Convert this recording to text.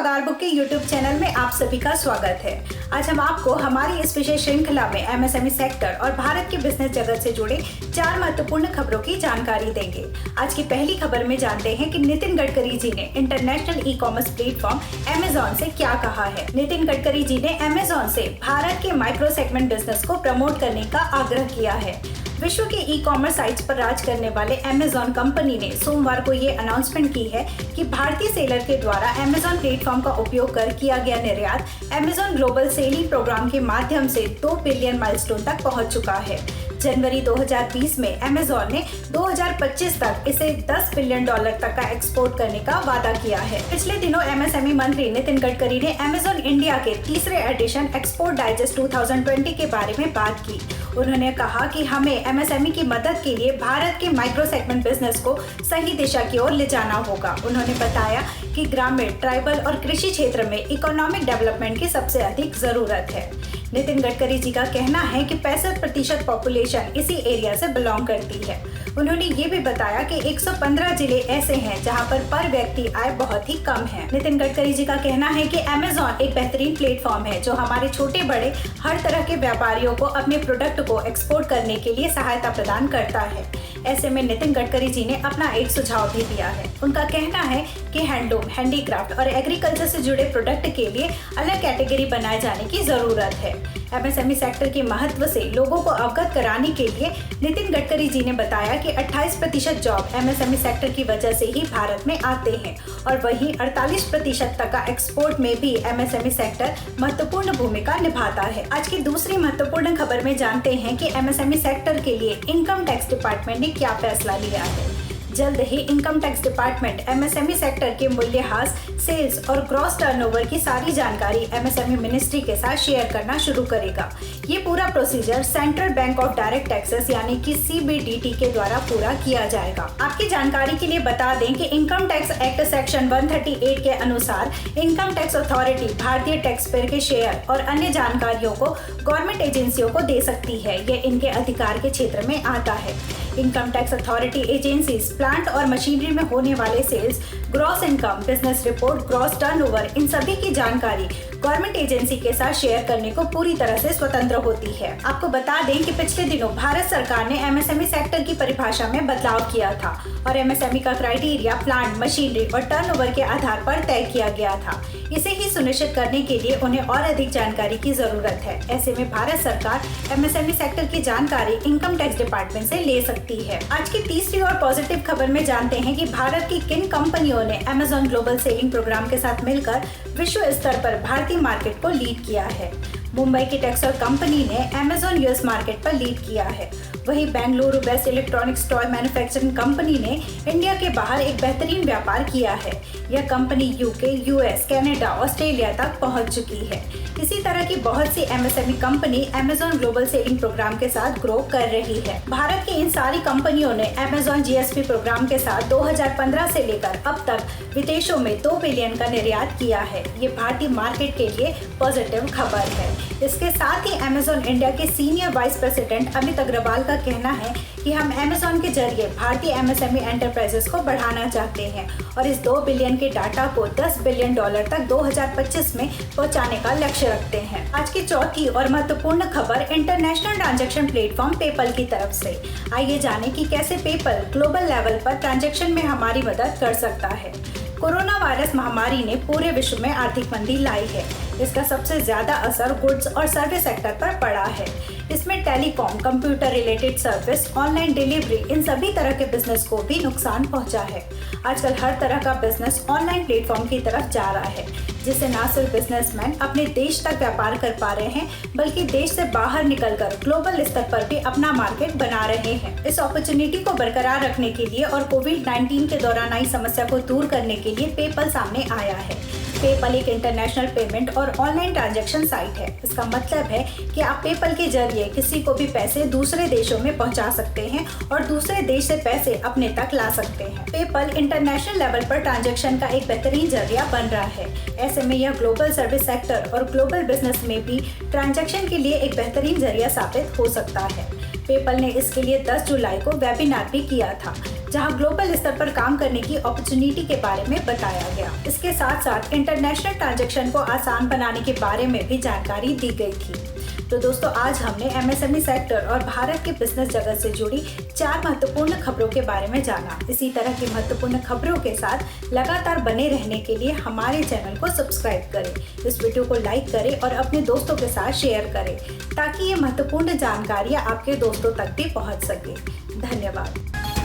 पगार बुक के YouTube channel में आप सभी का स्वागत है। आज हम आपको हमारी इस विशेष श्रृंखला में एमएसएमई सेक्टर और भारत के बिजनेस जगत से जुड़े 4 महत्वपूर्ण खबरों की जानकारी देंगे। आज की पहली खबर में जानते हैं कि नितिन गडकरी जी ने international e commerce platform Amazon से क्या कहा है। नितिन गडकरी जी ने अमेज़न से भारत के माइक्रो सेगमेंट बिजनेस को प्रमोट करने का आग्रह किया है। विश्व के ई कॉमर्स साइट्स पर राज करने वाले अमेज़न कंपनी ने सोमवार को ये अनाउंसमेंट की है कि भारतीय सेलर के द्वारा अमेज़न प्लेटफॉर्म का उपयोग कर किया गया निर्यात अमेज़न ग्लोबल सेलिंग प्रोग्राम के माध्यम से 2 बिलियन माइलस्टोन तक पहुंच चुका है। जनवरी 2020 में अमेज़न ने 2025 तक इसे $10 बिलियन तक का एक्सपोर्ट करने का वादा किया है। पिछले दिनों एमएसएमई मंत्री नितिन गडकरी ने अमेज़न इंडिया के तीसरे एडिशन एक्सपोर्ट डाइजेस्ट 2020 के बारे में बात की। उन्होंने कहा कि हमें एमएसएमई की मदद के लिए भारत के माइक्रो सेगमेंट बिजनेस को सही दिशा की ओर ले जाना होगा। उन्होंने बताया कि ग्रामीण, ट्राइबल और कृषि क्षेत्र में इकोनॉमिक डेवलपमेंट की सबसे अधिक जरूरत है। नितिन गडकरी जी का कहना है कि 65% पॉपुलेशन इसी एरिया से बिलोंग करती है। उन्होंने ये भी बताया कि 115 जिले ऐसे हैं जहां पर व्यक्ति आय बहुत ही कम है। नितिन गडकरी जी का कहना है कि अमेज़न एक बेहतरीन प्लेटफॉर्म है जो हमारे छोटे बड़े हर तरह के व्यापारियों को अपने प्रोडक्ट को एक्सपोर्ट करने के लिए सहायता प्रदान करता है। ऐसे में नितिन गडकरी जी ने अपना एक सुझाव भी दिया है। उनका कहना है कि हैंडलूम, हैंडीक्राफ्ट और एग्रीकल्चर से जुड़े प्रोडक्ट के लिए अलग कैटेगरी बनाए जाने की जरूरत है। एमएसएमई सेक्टर के महत्व से लोगों को अवगत कराने के लिए नितिन गडकरी जी ने बताया कि 28% जॉब एमएसएमई सेक्टर की वजह से ही भारत में आते हैं और वहीं 48% तक का एक्सपोर्ट में भी एमएसएमई सेक्टर महत्वपूर्ण भूमिका निभाता है। आज की दूसरी महत्वपूर्ण खबर में जानते हैं कि एमएसएमई सेक्टर के लिए इनकम टैक्स डिपार्टमेंट ने क्या फैसला लिया है। जल्द ही income tax department MSME sector के मूल्यह्रास, सेल्स और ग्रॉस टर्नओवर की सारी जानकारी एमएसएमई मिनिस्ट्री के साथ शेयर करना शुरू करेगा। ये पूरा procedure central bank of direct taxes यानी कि सीबीडीटी के द्वारा पूरा किया जाएगा। आपकी जानकारी के लिए बता दें कि इनकम टैक्स एक्ट सेक्शन 138 के अनुसार इनकम टैक्स अथॉरिटी भारतीय टैक्स पेयर के शेयर और अन्य जानकारियों को गवर्नमेंट एजेंसियों को दे सकती है। ये इनके अधिकार के क्षेत्र में आता है। Income tax authority agencies plant और मशीनरी में होने वाले sales, gross income, business report, gross turnover, इन सभी की जानकारी गवर्नमेंट एजेंसी के साथ शेयर करने को पूरी तरह से स्वतंत्र होती है। आपको बता दें कि पिछले दिनों भारत सरकार ने एमएसएमई सेक्टर की परिभाषा में बदलाव किया था और एमएसएमई का क्राइटेरिया प्लांट, मशीनरी और टर्नओवर के आधार पर तय किया गया था। इसे ही सुनिश्चित करने के लिए उन्हें और अधिक जानकारी की जरूरत है। ऐसे में भारत सरकार एमएसएमई सेक्टर की जानकारी इनकम टैक्स डिपार्टमेंट से ले सकती है। आज की तीसरी और पॉजिटिव खबर में जानते हैं कि भारत की किन कंपनियों ने अमेज़न ग्लोबल सेलिंग प्रोग्राम के साथ मिलकर विश्व स्तर पर भारतीय मार्केट को लीड किया है। मुंबई की टेक्सटाइल कंपनी ने अमेज़न यूएस मार्केट पर लीड किया है। वहीं Bengaluru based electronics toy manufacturing company ने इंडिया के बाहर एक बेहतरीन व्यापार किया है। यह company UK, US, Canada, Australia तक पहुंच चुकी है। इसी तरह की बहुत सी MSME company Amazon global selling program के साथ ग्रो कर रही है। भारत की इन सारी कंपनियों ने अमेज़न जीएसपी प्रोग्राम के साथ 2015 से लेकर अब तक विदेशों में 2 बिलियन का निर्यात किया है। ये भारतीय मार्केट के लिए पॉजिटिव खबर है। इसके साथ ही अमेज़न इंडिया के senior vice president Amit Agrawal का कहना है कि हम अमेज़न के जरिए भारतीय एमएसएमई एंटरप्राइजेस को बढ़ाना चाहते हैं और इस 2 बिलियन के डाटा को $10 बिलियन तक 2025 में पहुंचाने का लक्ष्य रखते हैं। आज की चौथी और महत्वपूर्ण खबर इंटरनेशनल ट्रांजैक्शन प्लेटफॉर्म पेपल की तरफ से। आइए जानें कि कैसे पेपल ग्लोबल लेवल पर ट्रांजैक्शन में हमारी मदद कर सकता है। कोरोना वायरस महामारी ने पूरे विश्व में आर्थिक मंदी लाई है। इसका सबसे ज्यादा असर गुड्स और सर्विस सेक्टर पर पड़ा है। इसमें telecom, computer related service, online delivery, इन सभी तरह के बिजनेस को भी नुकसान पहुंचा है। आजकल हर तरह का बिजनेस ऑनलाइन प्लेटफॉर्म की तरफ जा रहा है, जिससे न सिर्फ बिजनेसमैन अपने देश तक व्यापार कर पा रहे हैं बल्कि देश से बाहर निकलकर ग्लोबल स्तर पर भी अपना मार्केट बना रहे हैं। इस अपॉर्चुनिटी को बरकरार रखने के लिए और कोविड-19 के दौरान आई समस्या को दूर करने के लिए पेपल सामने आया है। पेपल एक इंटरनेशनल पेमेंट और ऑनलाइन ट्रांजैक्शन साइट है। इसका मतलब है कि आप पेपल के जरिए किसी को भी पैसे दूसरे देशों में पहुंचा सकते हैं और दूसरे देश से पैसे अपने तक ला सकते हैं। पेपल इंटरनेशनल लेवल पर ट्रांजैक्शन का एक बेहतरीन जरिया बन रहा है। ऐसे में यह ग्लोबल सर्विस सेक्टर और ग्लोबल बिजनेस में भी ट्रांजैक्शन के लिए एक बेहतरीन जरिया साबित हो सकता है। पेपल ने इसके लिए 10 जुलाई को वेबिनार भी किया था। जहां ग्लोबल स्तर पर काम करने की अपॉर्चुनिटी के बारे में बताया गया। इसके साथ साथ इंटरनेशनल ट्रांजैक्शन को आसान बनाने के बारे में भी जानकारी दी गई थी। तो दोस्तों, आज हमने एमएसएमई सेक्टर और भारत के बिजनेस जगत से जुड़ी 4 महत्वपूर्ण खबरों के बारे में जाना। इसी तरह की महत्वपूर्ण खबरों के साथ लगातार बने रहने के लिए हमारे चैनल को सब्सक्राइब करें, इस वीडियो को लाइक करें और अपने दोस्तों के साथ शेयर करें ताकि ये महत्वपूर्ण जानकारियाँ आपके दोस्तों तक भी पहुँच सके। धन्यवाद।